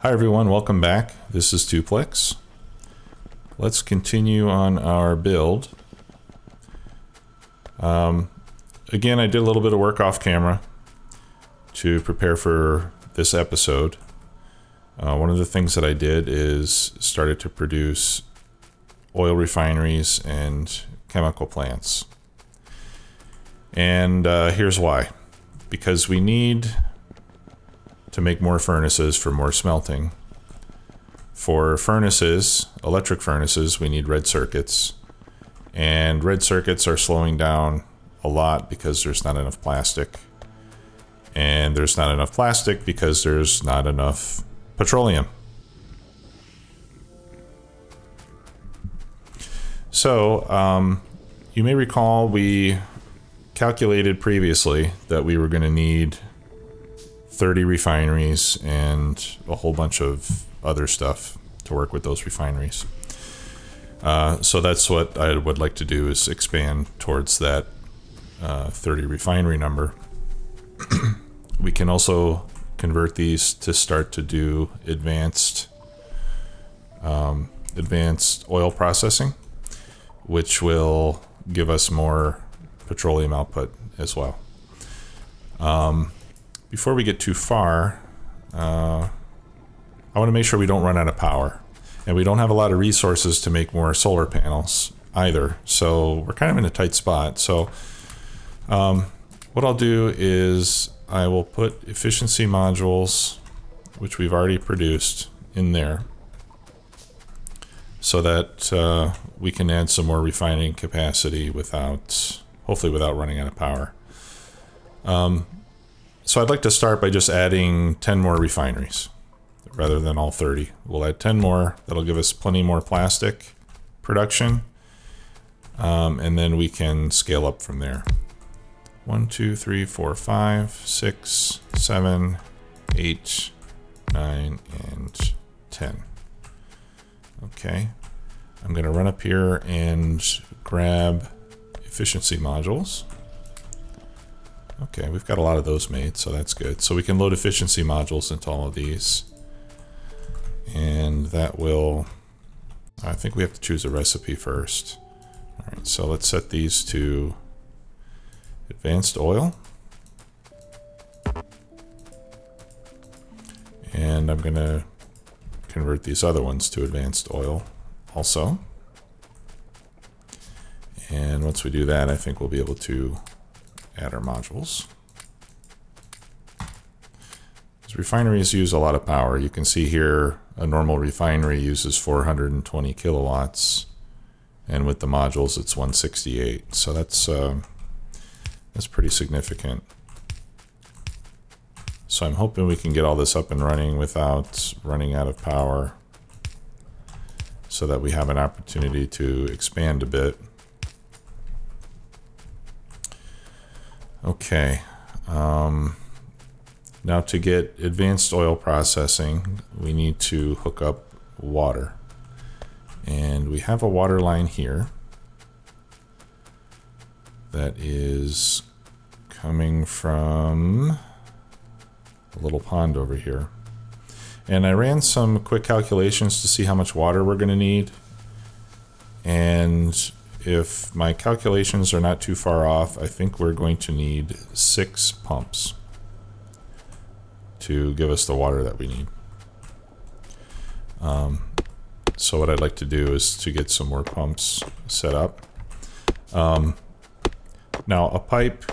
Hi everyone, welcome back. This is Tuplex. Let's continue on our build. Again, I did a little bit of work off camera to prepare for this episode. One of the things that I did is started to produce oil refineries and chemical plants. And here's why. Because we need to make more furnaces for more smelting. For furnaces, electric furnaces, we need red circuits. And red circuits are slowing down a lot because there's not enough plastic. And there's not enough plastic because there's not enough petroleum. So, you may recall we calculated previously that we were going to need 30 refineries and a whole bunch of other stuff to work with those refineries. So that's what I would like to do, is expand towards that 30 refinery number. We can also convert these to start to do advanced oil processing, which will give us more petroleum output as well. Before we get too far, I want to make sure we don't run out of power. And we don't have a lot of resources to make more solar panels either. So we're kind of in a tight spot. So what I'll do is I will put efficiency modules, which we've already produced, in there, so that we can add some more refining capacity hopefully without running out of power. So I'd like to start by just adding 10 more refineries rather than all 30. We'll add 10 more. That'll give us plenty more plastic production. And then we can scale up from there. 1, 2, 3, 4, 5, 6, 7, 8, 9, and 10. Okay. I'm going to run up here and grab efficiency modules. Okay, we've got a lot of those made, so that's good. So we can load efficiency modules into all of these. And that will... I think we have to choose a recipe first. Alright, so let's set these to advanced oil. And I'm going to convert these other ones to advanced oil also. And once we do that, I think we'll be able to add our modules. These refineries use a lot of power. You can see here a normal refinery uses 420 kilowatts, and with the modules it's 168. So that's pretty significant. So I'm hoping we can get all this up and running without running out of power, so that we have an opportunity to expand a bit. Okay, now to get advanced oil processing, we need to hook up water. And we have a water line here that is coming from a little pond over here. And I ran some quick calculations to see how much water we're going to need. And if my calculations are not too far off, I think we're going to need 6 pumps to give us the water that we need. So what I'd like to do is to get some more pumps set up. Now a pipe,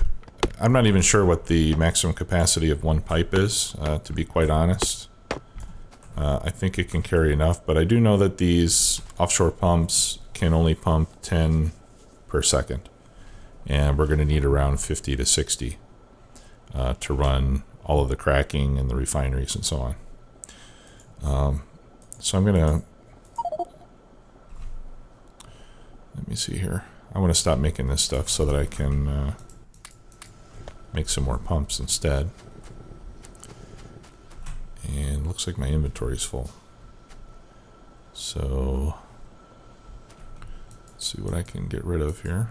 I'm not even sure what the maximum capacity of one pipe is, to be quite honest. I think it can carry enough, but I do know that these offshore pumps can only pump 10 per second, and we're going to need around 50 to 60 to run all of the cracking and the refineries and so on. So I'm going to, let me see here. I want to stop making this stuff so that I can make some more pumps instead. And looks like my inventory is full. So let's see what I can get rid of here,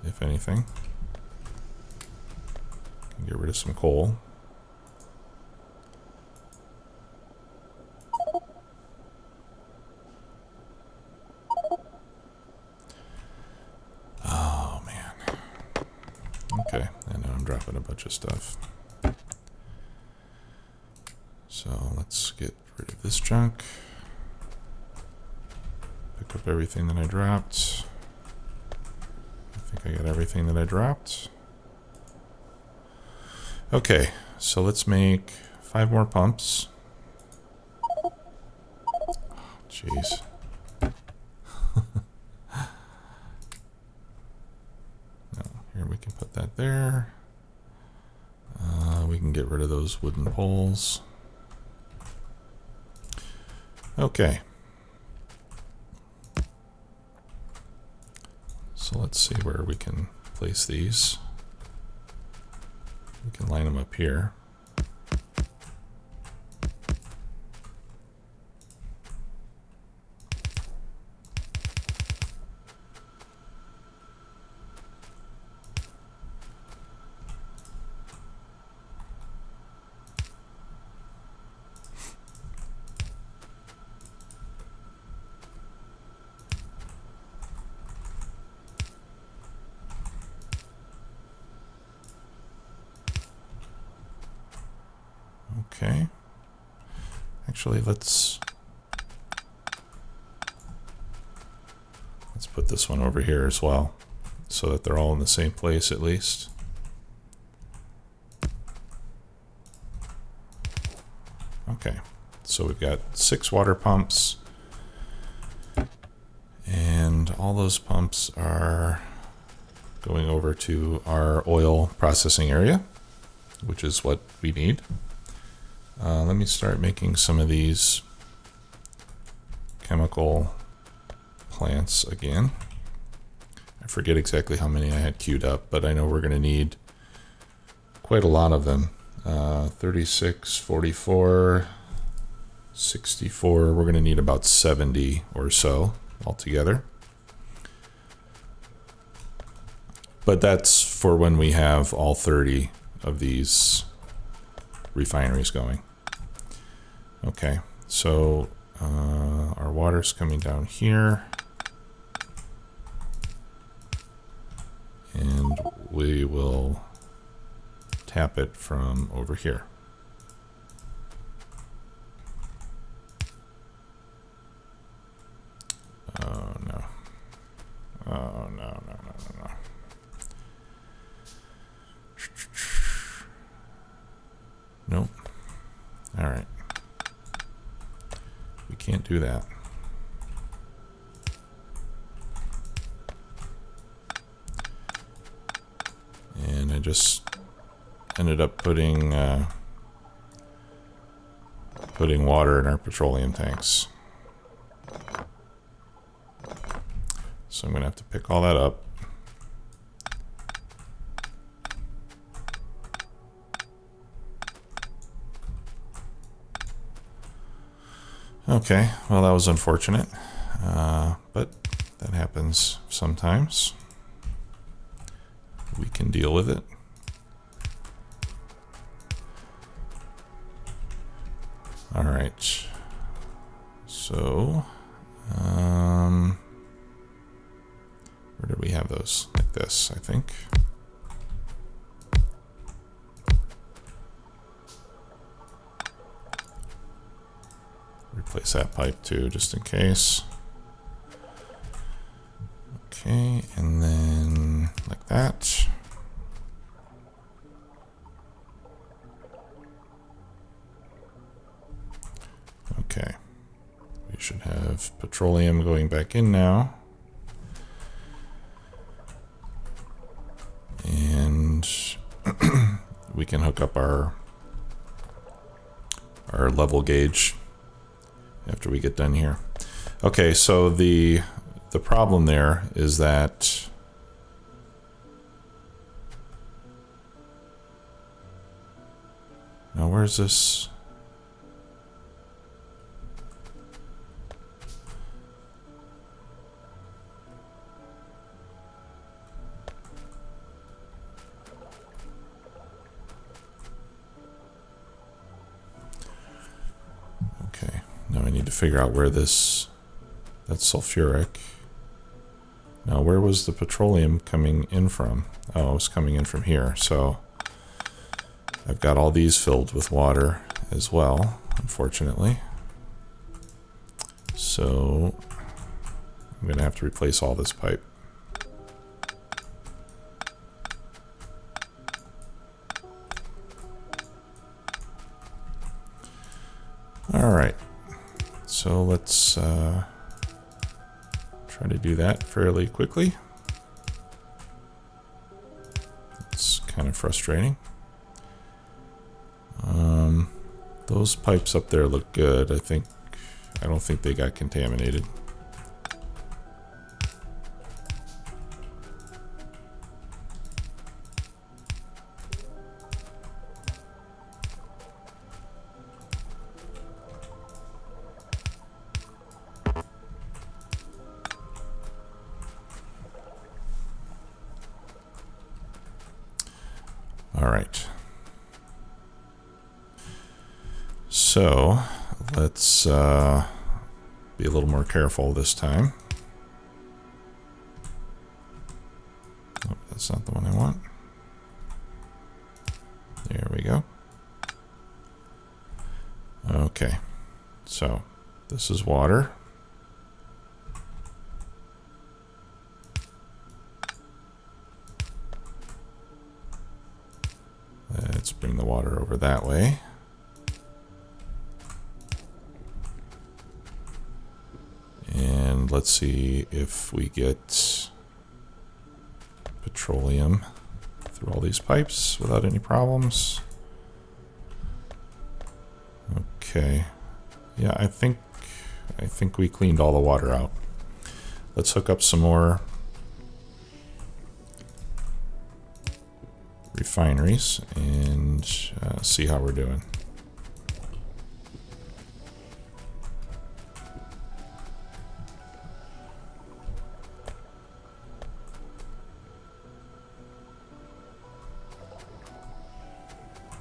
if anything. Get rid of some coal. bunch of stuff. So let's get rid of this junk. Pick up everything that I dropped. I think I got everything that I dropped. Okay, so let's make 5 more pumps. Jeez. No, here we can put that there. We can get rid of those wooden poles. Okay. So let's see where we can place these. We can line them up here. Okay. Actually, let's put this one over here as well, so that they're all in the same place at least. Okay, so we've got 6 water pumps, and all those pumps are going over to our oil processing area, which is what we need. Let me start making some of these chemical plants again. I forget exactly how many I had queued up, but I know we're going to need quite a lot of them. 36, 44, 64. We're going to need about 70 or so altogether. But that's for when we have all 30 of these refineries going. Okay, so our water's coming down here, and we will tap it from over here. Oh no. Oh no. Nope. All right. We can't do that. And I just ended up putting water in our petroleum tanks. So I'm going to have to pick all that up. Okay, well that was unfortunate, but that happens sometimes. We can deal with it. All right, so where did we have those? Like this, I think. Replace that pipe too, just in case. Okay, and then like that. Okay, we should have petroleum going back in now. And we can hook up our level gauge after we get done here. Okay, so the problem there is that now where's this? Okay, now I need to figure out where that's sulfuric. Now where was the petroleum coming in from? Oh, it was coming in from here. So I've got all these filled with water as well, unfortunately. So I'm going to have to replace all this pipe. All right, so let's try to do that fairly quickly. It's kind of frustrating. Those pipes up there look good. I don't think they got contaminated. All right. So let's be a little more careful this time. Oh, that's not the one I want. There we go. Okay, so this is water. Let's bring the water over that way. And let's see if we get petroleum through all these pipes without any problems. Okay. Yeah, I think we cleaned all the water out. Let's hook up some more refineries and see how we're doing.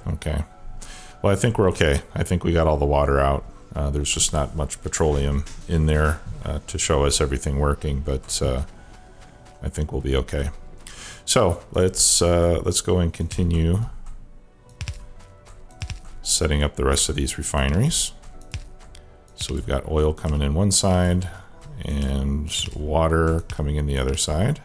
Okay. Well, I think we're okay. I think we got all the water out. There's just not much petroleum in there to show us everything working, but I think we'll be okay. So let's go and continue setting up the rest of these refineries. So we've got oil coming in one side and water coming in the other side.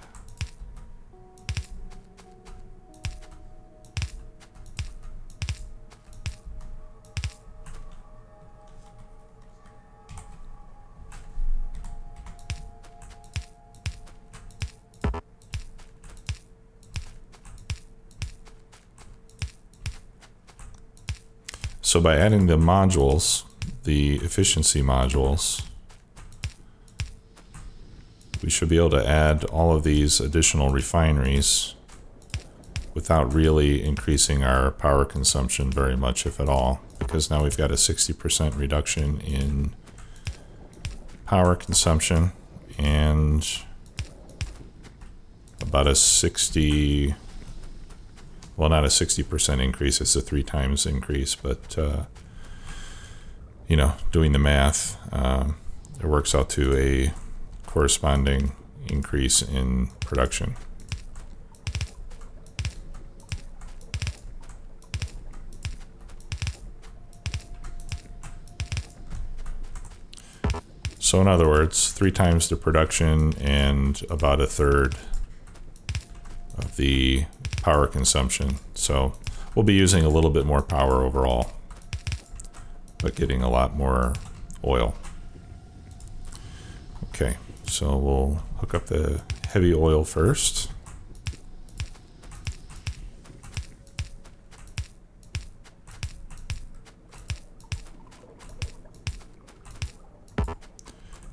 So by adding the modules, the efficiency modules, we should be able to add all of these additional refineries without really increasing our power consumption very much, if at all, because now we've got a 60% reduction in power consumption and about a 60, well, not a 60% increase, it's a 3 times increase, but you know, doing the math, it works out to a corresponding increase in production. So in other words, 3 times the production and about a third of the power consumption. So we'll be using a little bit more power overall, but getting a lot more oil. Okay, so we'll hook up the heavy oil first.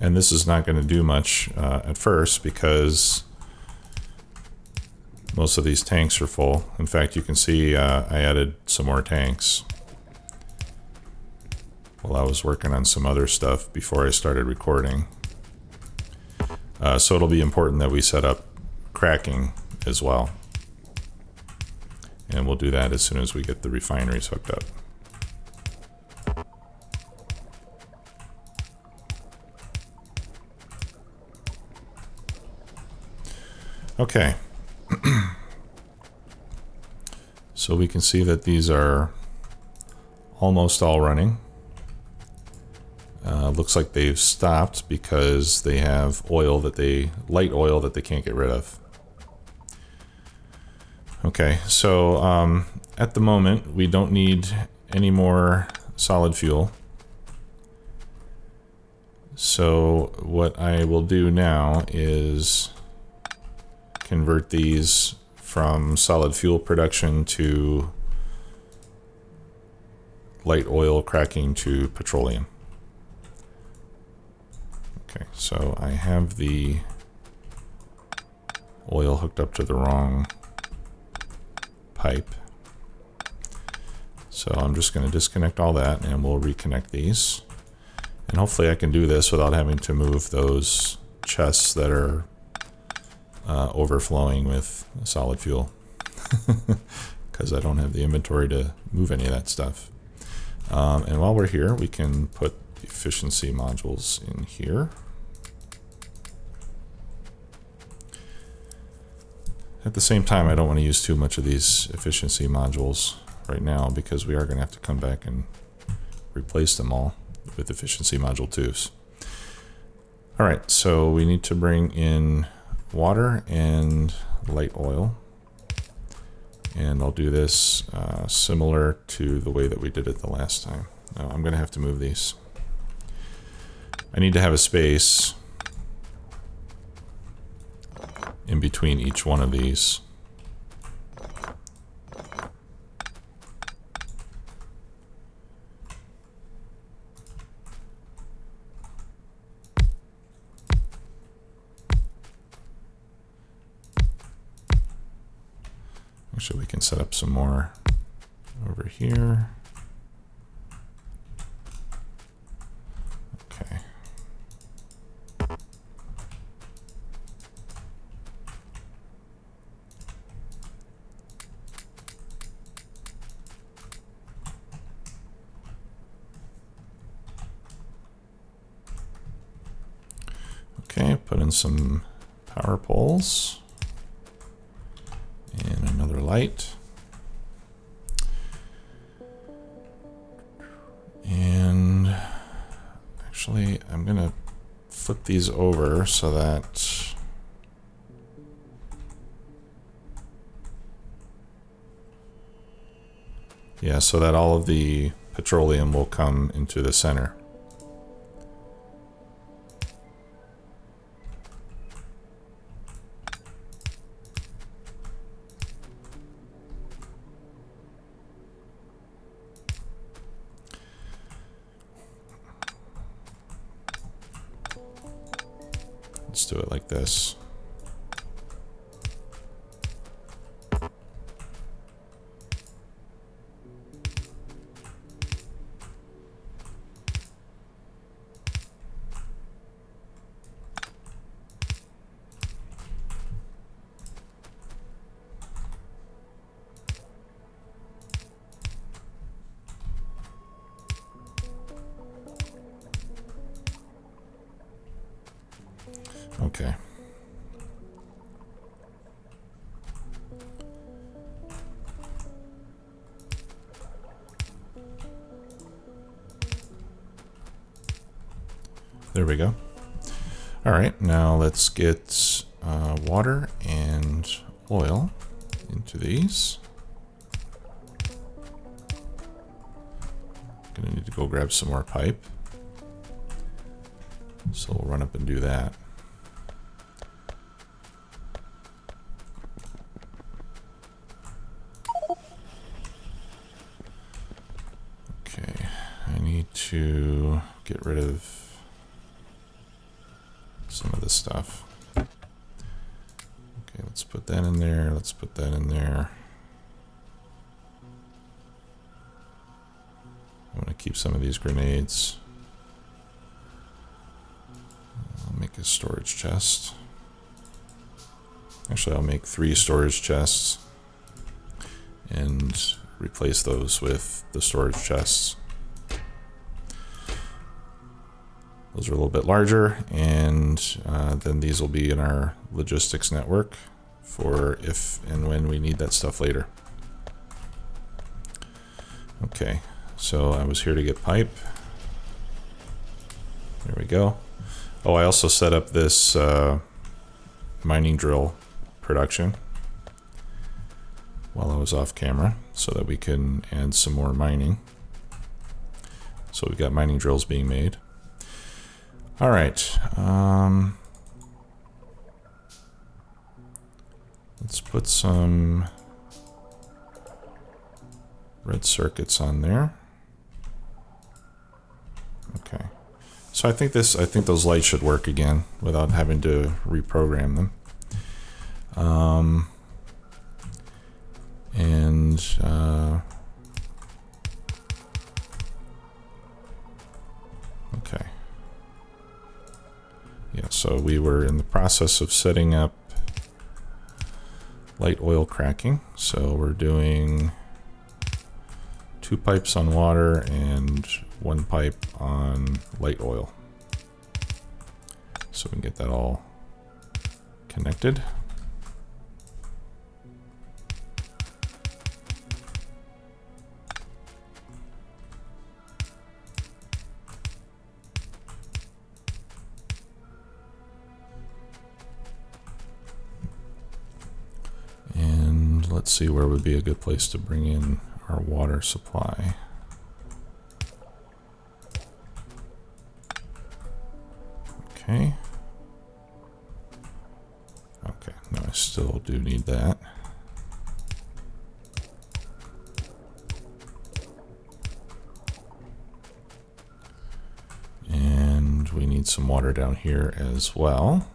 And this is not going to do much at first because most of these tanks are full. In fact, you can see I added some more tanks while I was working on some other stuff before I started recording. So it'll be important that we set up cracking as well. And we'll do that as soon as we get the refineries hooked up. Okay. So we can see that these are almost all running. Looks like they've stopped because they have light oil that they can't get rid of. Okay, so at the moment we don't need any more solid fuel. So what I will do now is convert these from solid fuel production to light oil cracking to petroleum. Okay, so I have the oil hooked up to the wrong pipe. So I'm just going to disconnect all that and we'll reconnect these. And hopefully I can do this without having to move those chests that are overflowing with solid fuel. Because I don't have the inventory to move any of that stuff. And while we're here, we can put efficiency modules in here. At the same time, I don't want to use too much of these efficiency modules right now because we are going to have to come back and replace them all with efficiency module 2s. All right, so we need to bring in water and light oil. And I'll do this similar to the way that we did it the last time. I'm going to have to move these. I need to have a space in between each one of these. Actually, we can set up some more over here. Okay. Okay, put in some power poles and another light. And actually, I'm gonna flip these over so that so that all of the petroleum will come into the center. Let's do it like this. Okay. There we go. All right, now let's get water and oil into these. Gonna need to go grab some more pipe. So we'll run up and do that. Okay, I need to get rid of some of this stuff. Okay, let's put that in there. Let's put that in there. I want to keep some of these grenades. I'll make a storage chest. Actually, I'll make 3 storage chests and replace those with the storage chests. Those are a little bit larger, and then these will be in our logistics network for if and when we need that stuff later. Okay, so I was here to get pipe. There we go. Oh, I also set up this mining drill production while I was off camera so that we can add some more mining. So we've got mining drills being made. All right. Let's put some red circuits on there. Okay. So I think those lights should work again without having to reprogram them. Okay. Yeah, so we were in the process of setting up light oil cracking. So we're doing 2 pipes on water and 1 pipe on light oil. So we can get that all connected. And let's see where would be a good place to bring in our water supply. Okay. Okay, no, I still do need that. And we need some water down here as well.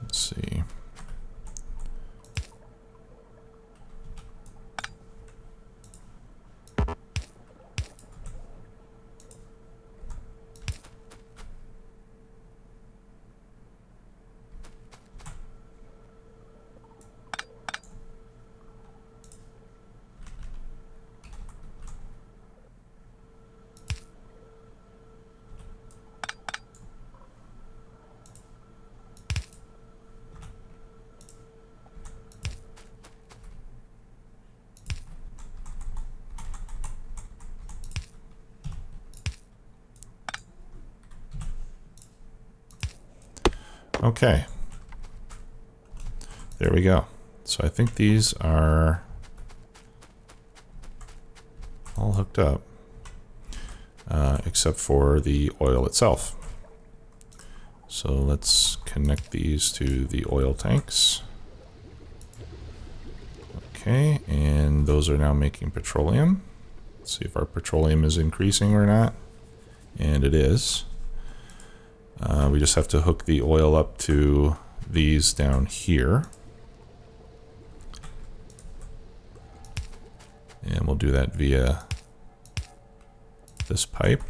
Let's see. Okay, there we go. So I think these are all hooked up, except for the oil itself. So let's connect these to the oil tanks. Okay, and those are now making petroleum. Let's see if our petroleum is increasing or not. And it is. We just have to hook the oil up to these down here. And we'll do that via this pipe.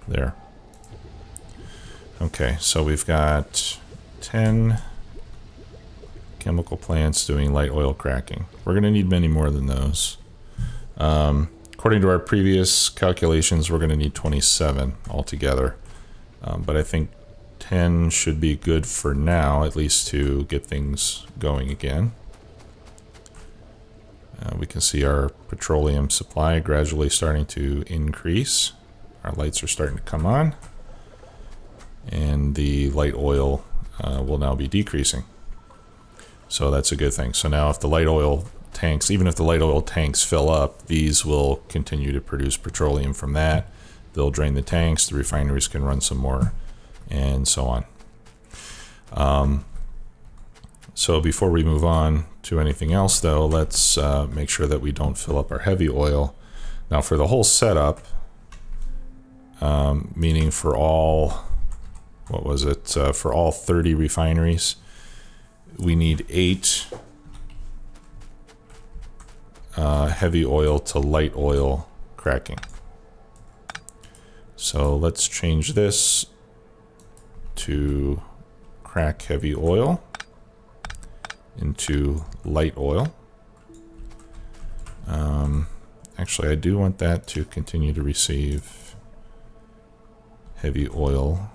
There. Okay, so we've got 10 chemical plants doing light oil cracking. We're going to need many more than those. According to our previous calculations, we're going to need 27 altogether. But I think 10 should be good for now, at least to get things going again. We can see our petroleum supply gradually starting to increase. Our lights are starting to come on. And the light oil will now be decreasing. So that's a good thing. So now if the light oil tanks, even if the light oil tanks fill up, these will continue to produce petroleum from that. They'll drain the tanks, the refineries can run some more, and so on. So before we move on to anything else though, let's make sure that we don't fill up our heavy oil. Now for the whole setup, meaning for all, what was it, for all 30 refineries, we need 8 heavy oil to light oil cracking. So let's change this to crack heavy oil. into light oil. Actually, I do want that to continue to receive heavy oil.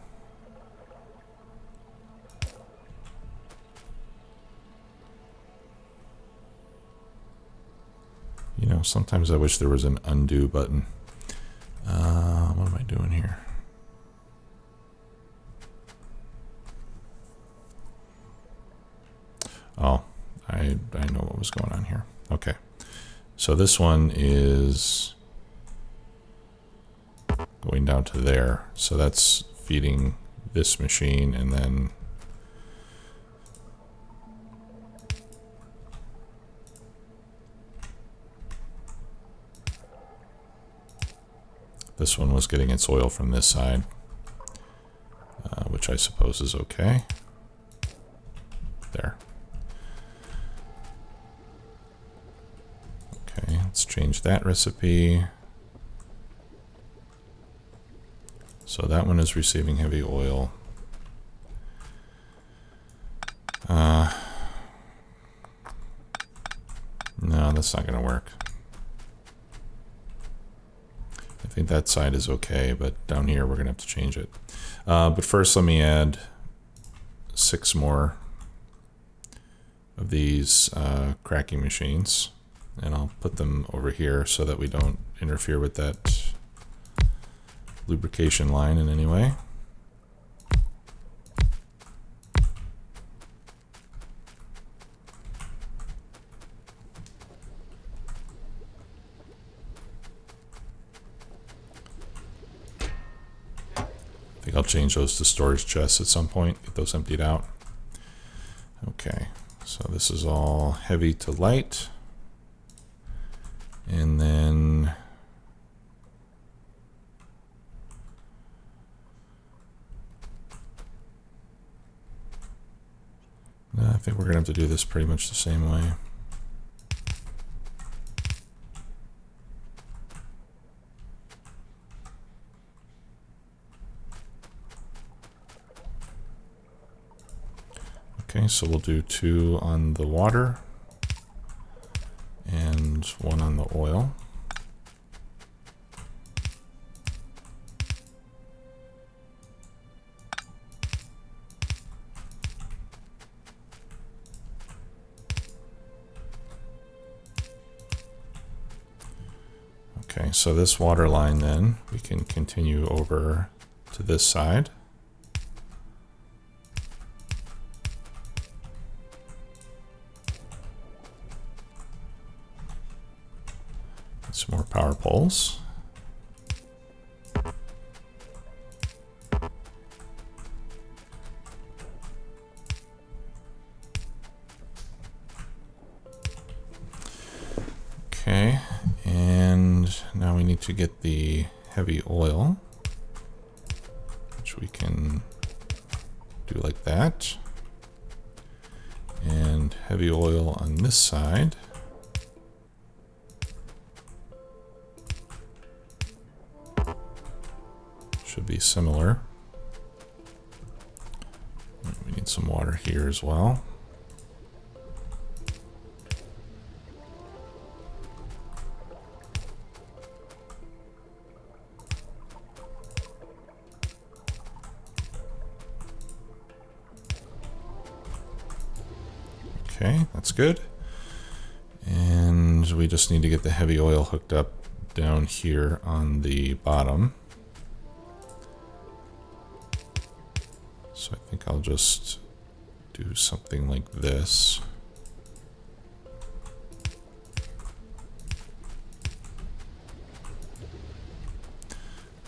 You know, sometimes I wish there was an undo button. What am I doing here? Oh, I know what was going on here. Okay. So this one is going down to there. So that's feeding this machine, and then this one was getting its oil from this side, which I suppose is okay. There. Okay, let's change that recipe. So that one is receiving heavy oil. No, that's not going to work. I think that side is okay, but down here we're going to have to change it. But first let me add 6 more of these cracking machines, and I'll put them over here so that we don't interfere with that lubrication line in any way. I think I'll change those to storage chests at some point, get those emptied out. Okay, so this is all heavy to light. And then I think we're going to have to do this pretty much the same way. Okay, so we'll do 2 on the water and 1 on the oil. Okay, so this water line then, we can continue over to this side. Some more power poles. Okay, and now we need to get the heavy oil, which we can do like that. And heavy oil on this side. Should be similar. We need some water here as well. Okay, that's good. And we just need to get the heavy oil hooked up down here on the bottom. So I think I'll just do something like this.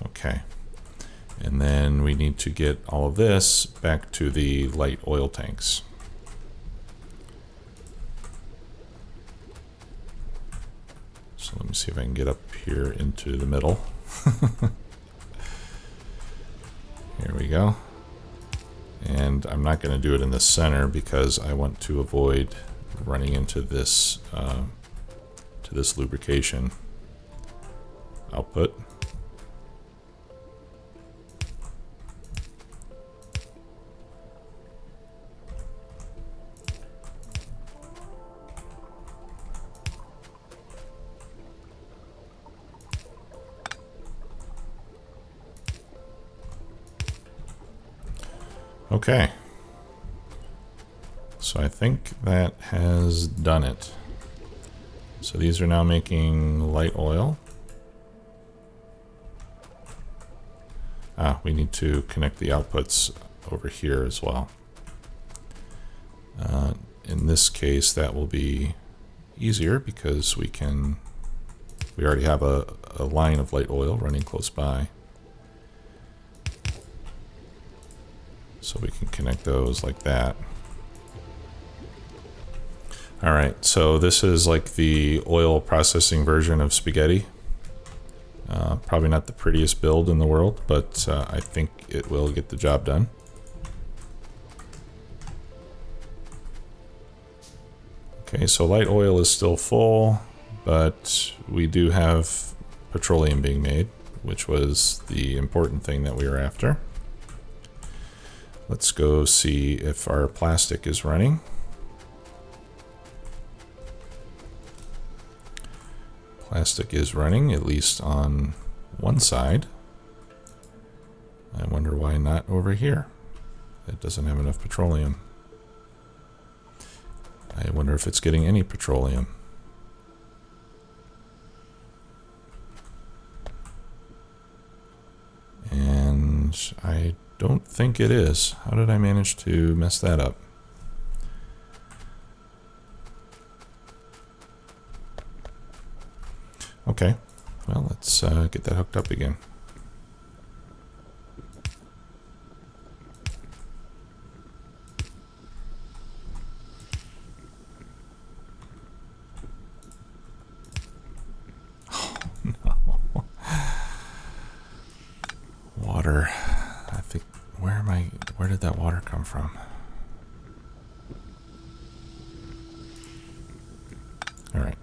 Okay. And then we need to get all of this back to the light oil tanks. So let me see if I can get up here into the middle. Here we go. And I'm not going to do it in the center because I want to avoid running into this lubrication output. Okay. So I think that has done it. So these are now making light oil. We need to connect the outputs over here as well. In this case, that will be easier because we already have a line of light oil running close by. So we can connect those like that. All right, so this is like the oil processing version of spaghetti. Probably not the prettiest build in the world, but I think it will get the job done. Okay, so light oil is still full, but we do have petroleum being made, which was the important thing that we were after. Let's go see if our plastic is running. Plastic is running, at least on one side. I wonder why not over here. It doesn't have enough petroleum. I wonder if it's getting any petroleum. And I don't think it is. How did I manage to mess that up? Okay, well, let's get that hooked up again. Water. I think, where did that water come from? All right,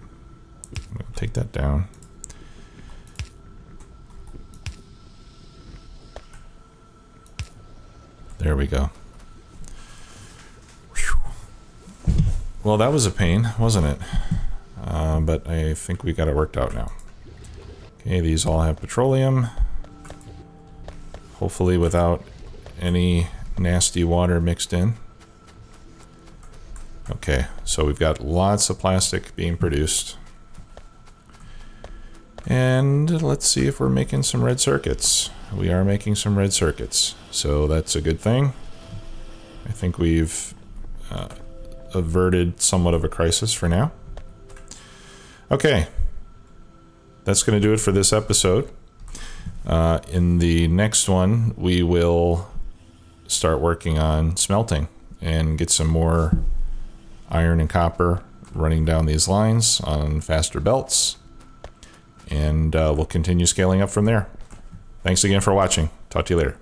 I'm gonna take that down. There we go. Whew. Well, that was a pain, wasn't it? But I think we got it worked out now. Okay, these all have petroleum. Hopefully without any nasty water mixed in. Okay, so we've got lots of plastic being produced. And let's see if we're making some red circuits. We are making some red circuits, so that's a good thing. I think we've averted somewhat of a crisis for now. Okay, that's going to do it for this episode. In the next one, we will start working on smelting and get some more iron and copper running down these lines on faster belts. And we'll continue scaling up from there. Thanks again for watching. Talk to you later.